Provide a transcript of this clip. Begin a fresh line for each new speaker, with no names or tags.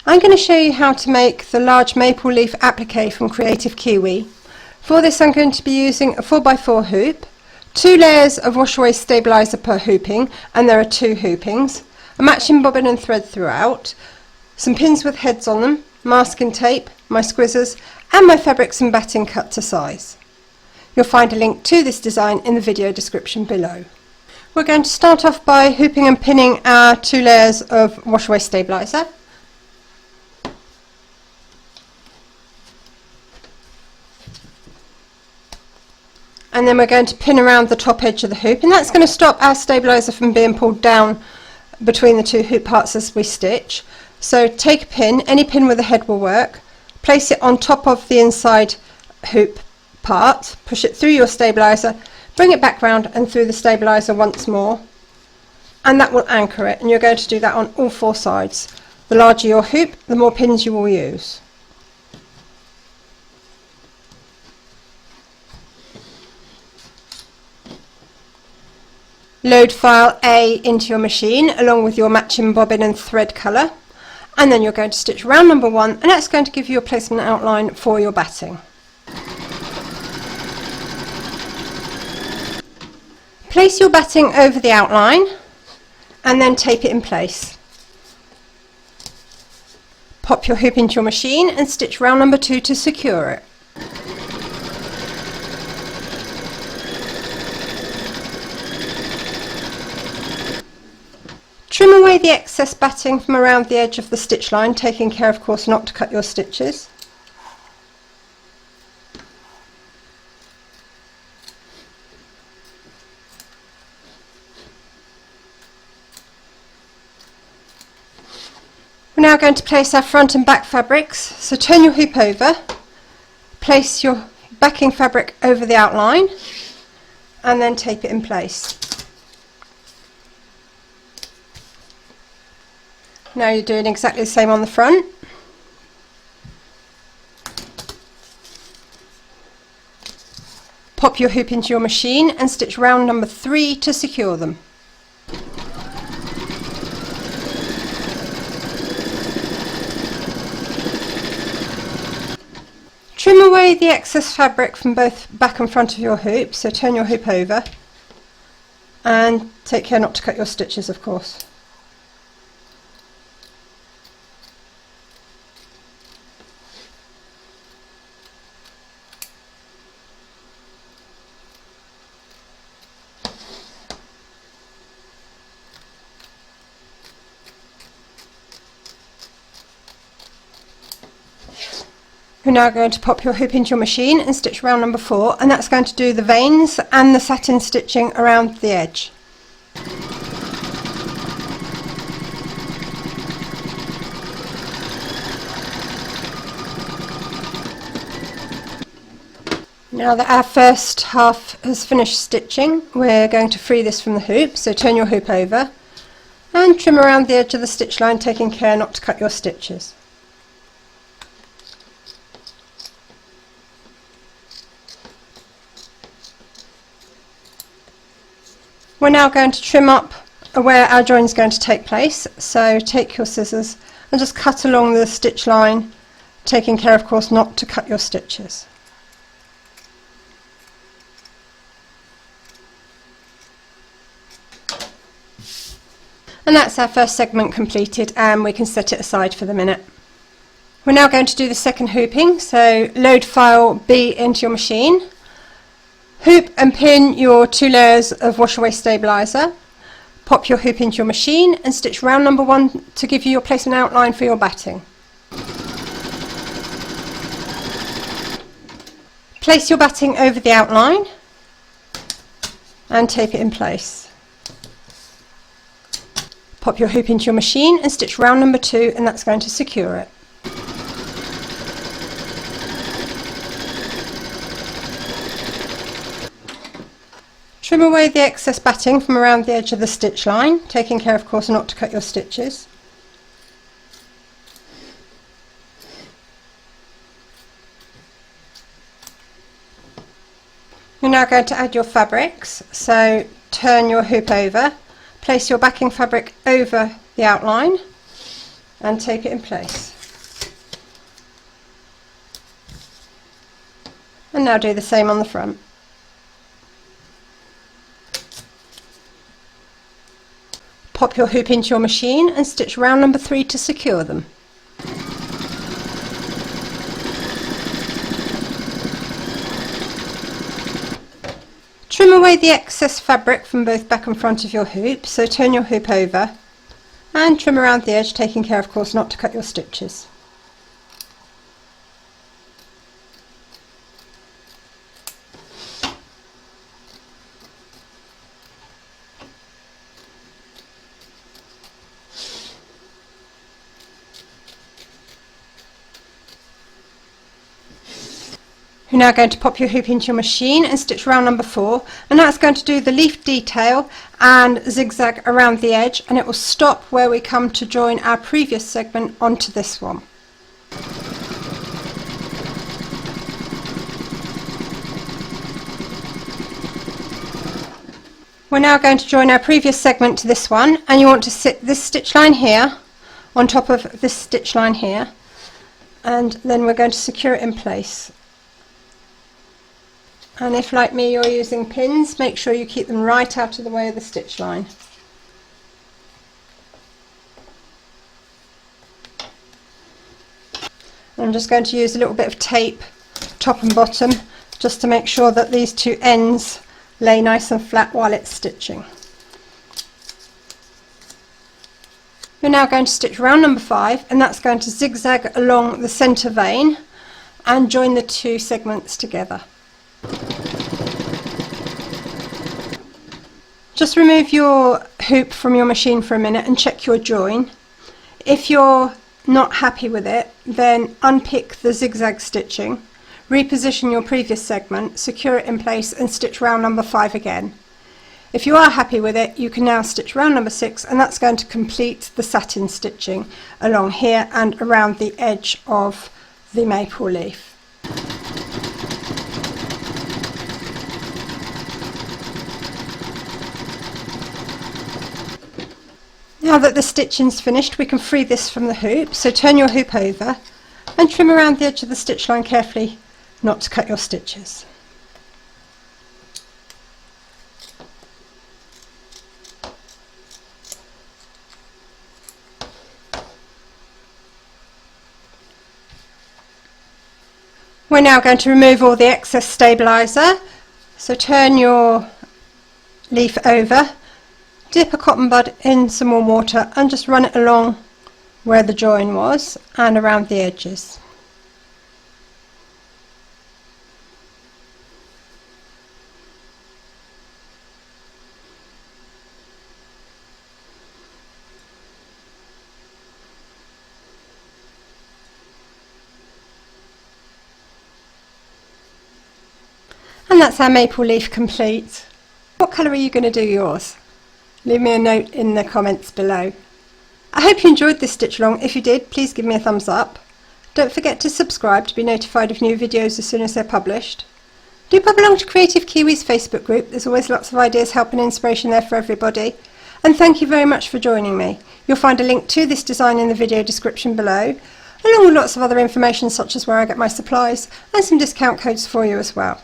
I'm going to show you how to make the large maple leaf applique from Kreative Kiwi. For this I'm going to be using a 4x4 hoop, 2 layers of wash-away stabiliser per hooping, and there are 2 hoopings, a matching bobbin and thread throughout, some pins with heads on them, masking tape, my squizzers, and my fabrics and batting cut to size. You'll find a link to this design in the video description below. We're going to start off by hooping and pinning our 2 layers of wash-away stabiliser. And then we're going to pin around the top edge of the hoop, and that's going to stop our stabiliser from being pulled down between the 2 hoop parts as we stitch. So take a pin, any pin with a head will work, place it on top of the inside hoop part, push it through your stabiliser, bring it back round and through the stabiliser once more, and that will anchor it, and you're going to do that on all 4 sides. The larger your hoop, the more pins you will use. Load file A into your machine along with your matching bobbin and thread colour, and then you're going to stitch round number 1, and that's going to give you a placement outline for your batting. Place your batting over the outline and then tape it in place. Pop your hoop into your machine and stitch round number 2 to secure it. Trim away the excess batting from around the edge of the stitch line, taking care of course not to cut your stitches. We're now going to place our front and back fabrics, so turn your hoop over, place your backing fabric over the outline and then tape it in place. Now you're doing exactly the same on the front. Pop your hoop into your machine and stitch round number 3 to secure them. Trim away the excess fabric from both back and front of your hoop, so turn your hoop over and take care not to cut your stitches of course. You're now going to pop your hoop into your machine and stitch round number 4, and that's going to do the veins and the satin stitching around the edge. Now that our first half has finished stitching, we're going to free this from the hoop, so turn your hoop over and trim around the edge of the stitch line, taking care not to cut your stitches. We're now going to trim up where our join is going to take place, so take your scissors and just cut along the stitch line, taking care of course not to cut your stitches. And that's our first segment completed, and we can set it aside for the minute. We're now going to do the second hooping, so load file B into your machine. Hoop and pin your 2 layers of wash-away stabiliser, pop your hoop into your machine and stitch round number 1 to give you your placement outline for your batting. Place your batting over the outline and tape it in place. Pop your hoop into your machine and stitch round number 2, and that's going to secure it. Trim away the excess batting from around the edge of the stitch line, taking care of course not to cut your stitches. You're now going to add your fabrics, so turn your hoop over, place your backing fabric over the outline and tape it in place. And now do the same on the front. Pop your hoop into your machine and stitch round number 3 to secure them. Trim away the excess fabric from both back and front of your hoop, so turn your hoop over and trim around the edge, taking care of course not to cut your stitches. You're now going to pop your hoop into your machine and stitch round number 4, and that's going to do the leaf detail and zigzag around the edge, and it will stop where we come to join our previous segment onto this one. We're now going to join our previous segment to this one, and you want to sit this stitch line here on top of this stitch line here, and then we're going to secure it in place. And if, like me, you're using pins, make sure you keep them right out of the way of the stitch line. And I'm just going to use a little bit of tape, top and bottom, just to make sure that these two ends lay nice and flat while it's stitching. You're now going to stitch round number 5, and that's going to zigzag along the centre vein and join the two segments together. Just remove your hoop from your machine for a minute and check your join. If you're not happy with it, then unpick the zigzag stitching, reposition your previous segment, secure it in place and stitch round number 5 again. If you are happy with it, you can now stitch round number 6, and that's going to complete the satin stitching along here and around the edge of the maple leaf. Now that the stitching's finished, we can free this from the hoop, so turn your hoop over and trim around the edge of the stitch line carefully not to cut your stitches. We're now going to remove all the excess stabiliser, so turn your leaf over, dip a cotton bud in some warm water and just run it along where the join was and around the edges. And that's our maple leaf complete. What colour are you going to do yours? Leave me a note in the comments below. I hope you enjoyed this stitch along. If you did, please give me a thumbs up. Don't forget to subscribe to be notified of new videos as soon as they're published. Do pop along to Kreative Kiwi's Facebook group. There's always lots of ideas, help and inspiration there for everybody. And thank you very much for joining me. You'll find a link to this design in the video description below, along with lots of other information such as where I get my supplies and some discount codes for you as well.